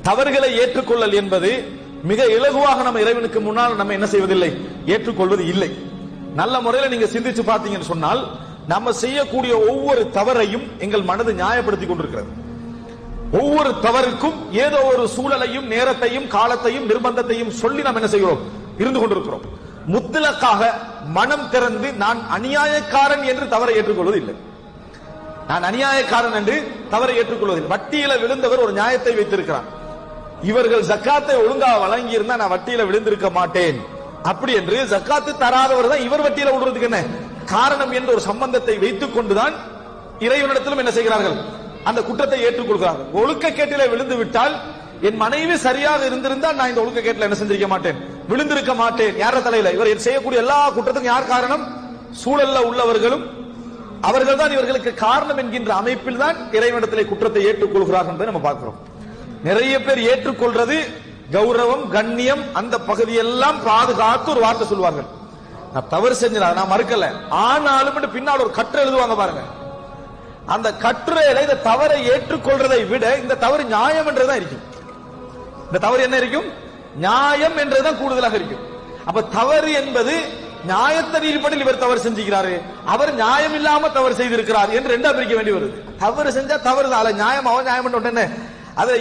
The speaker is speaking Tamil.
தவறுகளை ஏற்றுக்கொள்ளல் என்பது மிக இலகுவாக நம்ம இறைவனுக்கு முன்னால் நம்ம என்ன செய்வதில்லை, ஏற்றுக்கொள்வது இல்லை. நல்ல முறையில் நீங்க சிந்திச்சு பார்த்தீங்கன்னு சொன்னால் நம்ம செய்யக்கூடிய ஒவ்வொரு தவறையும் எங்கள் மனது நியாயப்படுத்தி கொண்டிருக்கிறது. ஒவ்வொரு தவறுக்கும் ஏதோ ஒரு சூழலையும் நேரத்தையும் காலத்தையும் நிர்பந்தத்தையும் சொல்லி நாம் என்ன செய்கிறோம், இருந்து கொண்டிருக்கிறோம். முத்தலக்காக மனம் திறந்து நான் அநியாயக்காரன் என்று தவறை ஏற்றுக்கொள்வது இல்லை. நான் அநியாயக்காரன் என்று தவறை ஏற்றுக்கொள்வதில்லை. வட்டியில விழுந்தவர் ஒரு நியாயத்தை வைத்திருக்கிறார். இவர்கள் ஜக்காத்தை ஒழுங்காக வழங்கி இருந்தா நான் வட்டியில விழுந்திருக்க மாட்டேன் அப்படி என்று ஜக்காத்து தராதவர் தான் இவர் வட்டியில விடுறதுக்கு என்ன காரணம் என்ற ஒரு சம்பந்தத்தை வைத்துக் கொண்டுதான் இறைவனிடத்திலும் என்ன செய்கிறார்கள், அந்த குற்றத்தை ஏற்றுக்கொள்கிறார்கள். ஒழுக்க கேட்டில விழுந்து விட்டால் என் மனைவி சரியாக இருந்திருந்தால் நான் இந்த ஒழுக்க கேட்டில என்ன செஞ்சிருக்க மாட்டேன், விழுந்திருக்க மாட்டேன். யார தலையில? இவர் செய்யக்கூடிய எல்லா குற்றத்துக்கும் யார் காரணம்? சூழல்ல உள்ளவர்களும் அவர்கள் தான் இவர்களுக்கு காரணம் என்கின்ற அமைப்பில் தான் இறைவனிடத்திலே குற்றத்தை ஏற்றுக்கொள்கிறார்கள் என்பதை நம்ம பார்க்கிறோம். நிறைய பேர் ஏற்றுக்கொள்றது கௌரவம் கண்ணியம் அந்த பகுதியெல்லாம் பாதுகாத்து ஒரு வார்த்தை சொல்வார்கள், நான் தவறு செஞ்சா நான் மறுக்கல, ஆனாலும் பின்னால் ஒரு கட்டுரை எழுதுவாங்க பாருங்க. அந்த கட்டுரையில இந்த தவறை ஏற்றுக்கொள்றதை விட இந்த தவறு நியாயம் என்றுதான் இருக்கும். இந்த தவறு என்ன இருக்கும், நியாயம் என்றுதான் கூடுதலாக இருக்கும். அப்ப தவறு என்பது நியாயத்தின் அடிப்படையில் இவர் தவறு செஞ்சுக்கிறாரு, அவர் நியாயம் இல்லாம தவறு செய்திருக்கிறார் என்று ரெண்டா பிரிக்க வேண்டி வருது. தவறு செஞ்சா தவறு தான், நியாயம் அவன் நியாயம் என்ன அதை